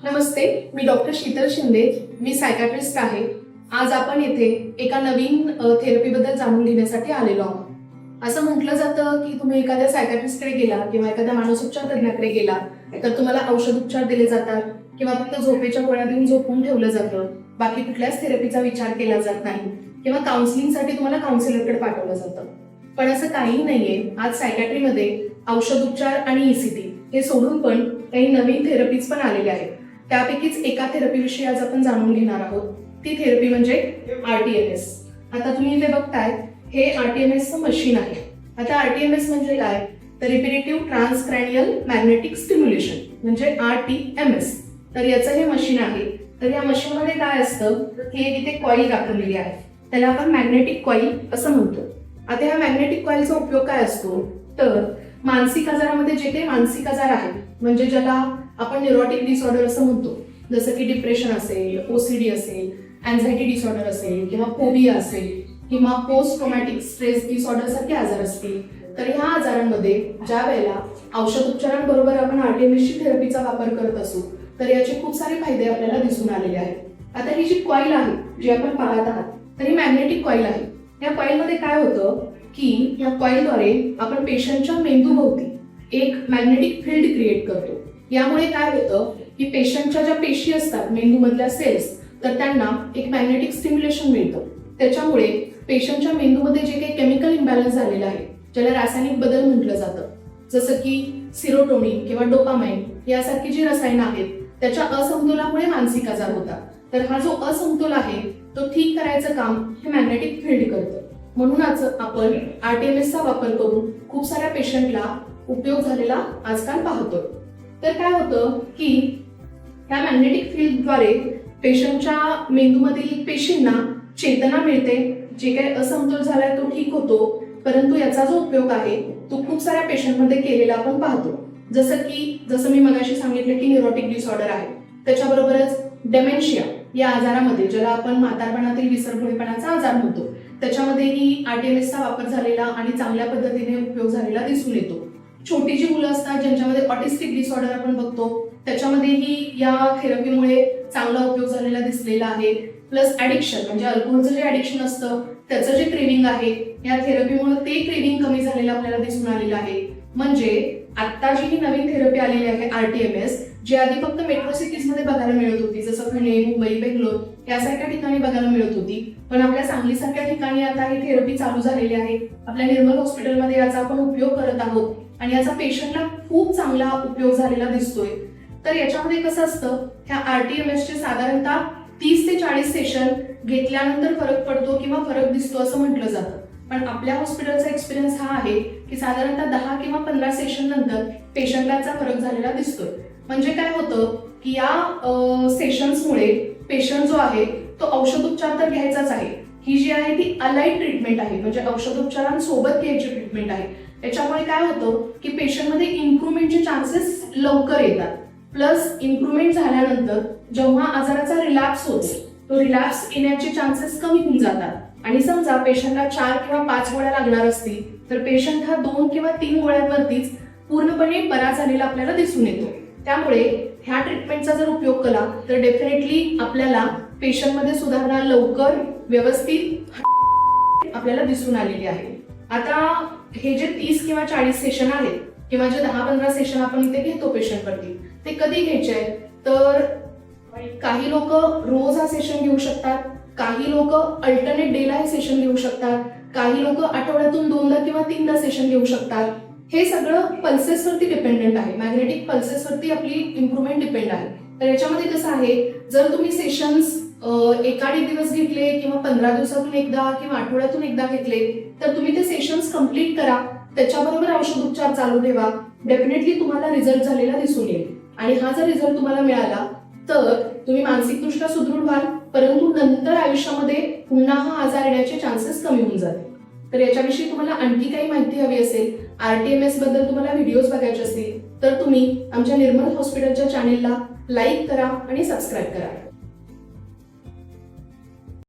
नमस्ते, मी doctor Sheetal Shinde. मी सायकाट्रिस्ट आहे. आज आपण येथे एका नवीन थेरपीबद्दल जाणून घेण्यासाठी आलेलो आहोत. असं म्हटलं जातं की तुम्ही एखाद्या सायकाट्रिस्टकडे गेला किंवा एखाद्या मानसोपचार तज्ञाकडे गेला तर तुम्हाला औषधोपचार दिले जातात किंवा फक्त झोपेच्या गोळ्या देऊन झोपून ठेवलं जातं. बाकी कुठल्याच थेरपीचा विचार केला जात नाही किंवा काउन्सिलिंगसाठी तुम्हाला काउन्सिलरकडे पाठवलं जातं. पण असं काही नाहीये. आज सायकॅट्रीमध्ये औषधोपचार आणि ECT हे सोडून पण काही नवीन थेरपीज पण आलेल्या आहेत. त्यापैकीच एका थेरपीविषयी आज आपण जाणून घेणार आहोत. ती थेरपी म्हणजे RTMS. आता तुम्ही इथे बघताय, हे RTMSचं मशीन आहे. आता RTMS म्हणजे काय, तर रिपिटेटिव्ह ट्रान्सक्रॅनियल मॅग्नेटिक स्टिम्युलेशन म्हणजे RTMS. तर याचं हे मशीन आहे. तर या मशीनमध्ये काय असतं, हे इथे कॉईल दाखवलेली आहे. त्याला आपण मॅग्नेटिक कॉईल असं म्हणतो. आता या मॅग्नेटिक कॉईलचा उपयोग काय असतो, तर मानसिक आजारामध्ये जे काही मानसिक आजार आहेत, म्हणजे ज्याला आपण न्यूरोटिक डिसऑर्डर असं म्हणतो, जसं की डिप्रेशन असेल, OCD असेल, अँझायटी डिसऑर्डर असेल किंवा फोबिया असेल किंवा पोस्ट ट्रॉमॅटिक स्ट्रेस डिसऑर्डर सारखे आजार असतील, तर ह्या आजारांमध्ये ज्या वेळेला औषधोपचारांबरोबर आपण RTMS थेरपीचा वापर करत असू तर याचे खूप सारे फायदे आपल्याला दिसून आलेले आहेत. आता ही जी कॉईल आहे जी आपण पाहत आहात, तर ही मॅग्नेटिक कॉईल आहे. या कॉईलमध्ये काय होतं की या कॉईलद्वारे आपण पेशंटच्या मेंदूभोवती एक मॅग्नेटिक फील्ड क्रिएट करतो. यामुळे काय होतं की पेशंटच्या ज्या पेशी असतात मेंदूमधल्या सेल्स, तर त्यांना एक मॅग्नेटिक स्टिम्युलेशन मिळतं. त्याच्यामुळे पेशंटच्या मेंदूमध्ये जे काही केमिकल इम्बॅलन्स झालेला आहे, ज्याला रासायनिक बदल म्हटलं जातं, जसं की सिरोटोनिन किंवा डोपामाइन यासारखी जी रसायनं आहेत, त्याच्या असमतोलामुळे मानसिक आजार होतात. तर हा जो असमतोल आहे तो ठीक करायचं काम हे मॅग्नेटिक फील्ड करतं. म्हणूनच आपण RTMSचा वापर करून खूप साऱ्या पेशंटला उपयोग झालेला आजकाल पाहतो. तर काय होतं की ह्या मॅग्नेटिक फील्डद्वारे पेशंटच्या मेंदूमधील पेशींना चेतना मिळते. जे काही असमतोल झालाय तो ठीक होतो. परंतु याचा जो उपयोग आहे तो खूप साऱ्या पेशंटमध्ये केलेला आपण पाहतो. जसं मी मगाशी सांगितलं की न्यूरोटिक डिसऑर्डर आहे, त्याच्याबरोबरच डेमेन्शिया या आजारामध्ये, ज्याला आपण म्हातारपणातील विसरभोळेपणाचा आजार म्हणतो, त्याच्यामध्येही RTMSचा वापर झालेला आणि चांगल्या पद्धतीने उपयोग झालेला दिसून येतो. छोटी जी मुलं असतात ज्यांच्यामध्ये ऑटिस्टिक डिसऑर्डर आपण बघतो, त्याच्यामध्येही या थेरपीमुळे चांगला उपयोग झालेला दिसलेला आहे. प्लस ॲडिक्शन म्हणजे अल्कोहोलचं जे ॲडिक्शन असतं त्याचं जे क्रेविंग आहे, या थेरपीमुळे ते क्रेविंग कमी झालेलं आपल्याला दिसून आलेलं आहे. म्हणजे आता जी ही नवीन थेरपी आलेली आहे RTMS, जी आधी फक्त मेट्रो सिटीजमध्ये बघायला मिळत होती, जसं पुणे, मुंबई, बेंगलोर यासारख्या ठिकाणी बघायला मिळत होती, पण आपल्या सांगलीसारख्या ठिकाणी आता ही थेरपी चालू झालेली आहे. आपल्या निर्मल हॉस्पिटलमध्ये याचा आपण उपयोग करत आहोत आणि याचा पेशंटला खूप चांगला उपयोग झालेला दिसतोय. तर याच्यामध्ये कसं असतं, ह्या RTMSचे साधारणतः 30 ते 40 सेशन घेतल्यानंतर फरक पडतो किंवा फरक दिसतो असं म्हटलं जातं. पण आपल्या हॉस्पिटलचा एक्सपिरियन्स हा आहे की साधारणतः 10 किंवा 15 सेशन नंतर पेशंटला फरक झालेला दिसतोय. म्हणजे काय होतं की या सेशन्समुळे पेशंट जो आहे तो औषधोपचार तर घ्यायचाच आहे. ही जी आहे ती अलाइड ट्रीटमेंट आहे, म्हणजे औषधोपचारांसोबत घ्यायची ट्रीटमेंट आहे. याच्यामुळे काय होतं की पेशंटमध्ये इम्प्रूव्हमेंटचे चान्सेस लवकर येतात. प्लस इम्प्रूव्हमेंट झाल्यानंतर जेव्हा आजाराचा रिलॅप्स होतो, तो रिलॅप्स येण्याचे चान्सेस कमी होऊन जातात. आणि समजा पेशंटला 4 किंवा 5 गोळ्या लागणार असतील तर पेशंट हा 2 किंवा 3 गोळ्यांवरतीच पूर्णपणे बरा झालेला आपल्याला दिसून येतो. त्यामुळे ह्या ट्रीटमेंटचा जर उपयोग केला तर डेफिनेटली आपल्याला पेशंटमध्ये सुधारणा लवकर व्यवस्थित आपल्याला दिसून आलेली आहे. आता हे जे 30 किंवा 40 सेशन आहेत किंवा जे 10-15 सेशन आपण इथे घेतो पेशंटवरती, ते कधी घ्यायचे आहेत, तर काही लोक रोज हा सेशन घेऊ शकतात, काही लोक अल्टरनेट डेला हे सेशन घेऊ शकतात, काही लोक आठवड्यातून 2दा किंवा 3दा सेशन घेऊ शकतात. हे सगळं पल्सेसवरती डिपेंडेंट आहे. मॅग्नेटिक पल्सेसवरती आपली इम्प्रूव्हमेंट डिपेंड आहे. तर याच्यामध्ये कसं आहे, जर तुम्ही सेशन्स एकाडी दिवस घेतले किंवा 15 दिवसातून एकदा किंवा आठवड्यातून एकदा घेतले तर तुम्ही ते सेशन्स कंप्लीट करा. त्याच्याबरोबर औषधोपचार चालू ठेवा. डेफिनेटली तुम्हाला रिझल्ट झालेला दिसून येईल. आणि हा जर रिझल्ट तुम्हाला मिळाला तर तुम्ही मानसिकदृष्ट्या सुदृढ व्हाल, परंतु नंतर आयुष्यामध्ये पुन्हा हा आजार येण्याचे चान्सेस कमी होऊन जातील. तर याच्याविषयी तुम्हाला आणखी काही माहिती हवी असेल, RTMS बद्दल तुम्हाला व्हिडिओज बघायचे असतील तर तुम्ही आमच्या निर्मल हॉस्पिटलच्या चॅनेलला लाईक करा आणि सबस्क्राईब करा.